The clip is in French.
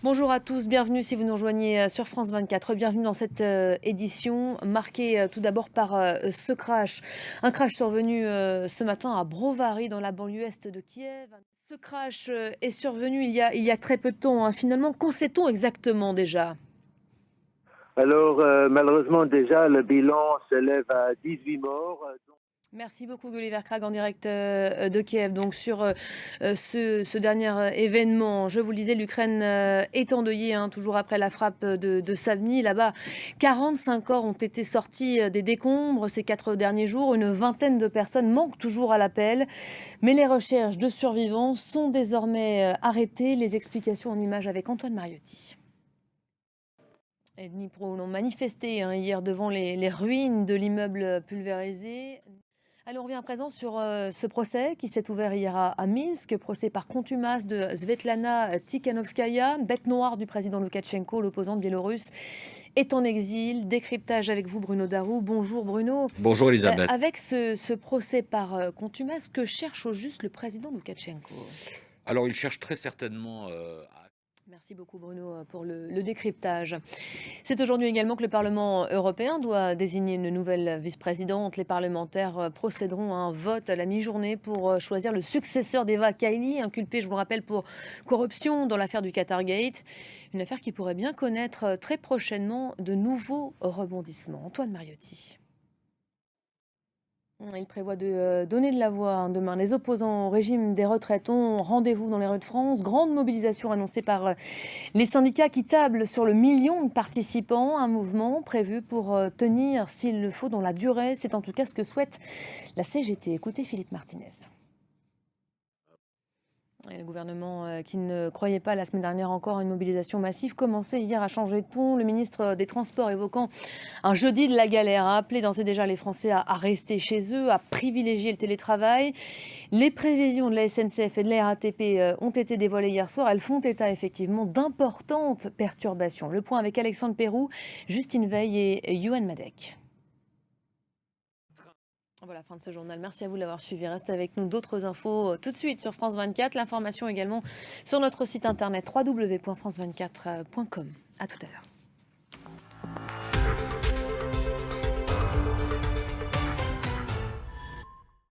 Bonjour à tous, bienvenue si vous nous rejoignez sur France 24. Bienvenue dans cette édition marquée tout d'abord par ce crash. Un crash survenu ce matin à Brovary dans la banlieue est de Kiev. Ce crash est survenu il y a très peu de temps, hein. Finalement, qu'en sait-on exactement déjà? Alors, malheureusement, déjà, le bilan s'élève à 18 morts. Merci beaucoup Gulliver Krag en direct de Kiev. Donc sur ce dernier événement, je vous le disais, l'Ukraine est endeuillée, hein, toujours après la frappe de Savny. Là-bas, 45 corps ont été sortis des décombres ces 4 derniers jours. Une vingtaine de personnes manquent toujours à l'appel. Mais les recherches de survivants sont désormais arrêtées. Les explications en images avec Antoine Mariotti. Et Dnipro l'ont manifesté hier devant les ruines de l'immeuble pulvérisé. Allez, on revient à présent sur ce procès qui s'est ouvert hier à Minsk, procès par contumace de Svetlana Tikhanovskaya, bête noire du président Loukachenko, l'opposante biélorusse, est en exil. Décryptage avec vous, Bruno Darou. Bonjour Bruno. Bonjour Elisabeth. Avec ce procès par contumace, que cherche au juste le président Loukachenko? Alors il cherche très certainement Merci beaucoup Bruno pour le décryptage. C'est aujourd'hui également que le Parlement européen doit désigner une nouvelle vice-présidente. Les parlementaires procéderont à un vote à la mi-journée pour choisir le successeur d'Eva Kaili, inculpée, je vous le rappelle, pour corruption dans l'affaire du Qatargate. Une affaire qui pourrait bien connaître très prochainement de nouveaux rebondissements. Antoine Mariotti. Il prévoit de donner de la voix, hein, demain. Les opposants au régime des retraites ont rendez-vous dans les rues de France. Grande mobilisation annoncée par les syndicats qui tablent sur le million de participants. Un mouvement prévu pour tenir, s'il le faut, dans la durée. C'est en tout cas ce que souhaite la CGT. Écoutez Philippe Martinez. Et le gouvernement qui ne croyait pas la semaine dernière encore à une mobilisation massive commençait hier à changer de ton. Le ministre des Transports évoquant un jeudi de la galère a appelé d'ores et déjà les Français à rester chez eux, à privilégier le télétravail. Les prévisions de la SNCF et de la RATP ont été dévoilées hier soir. Elles font état effectivement d'importantes perturbations. Le point avec Alexandre Pérou, Justine Veil et Yoann Madec. Voilà, fin de ce journal. Merci à vous de l'avoir suivi. Restez avec nous. D'autres infos tout de suite sur France 24. L'information également sur notre site internet www.france24.com. À tout à l'heure.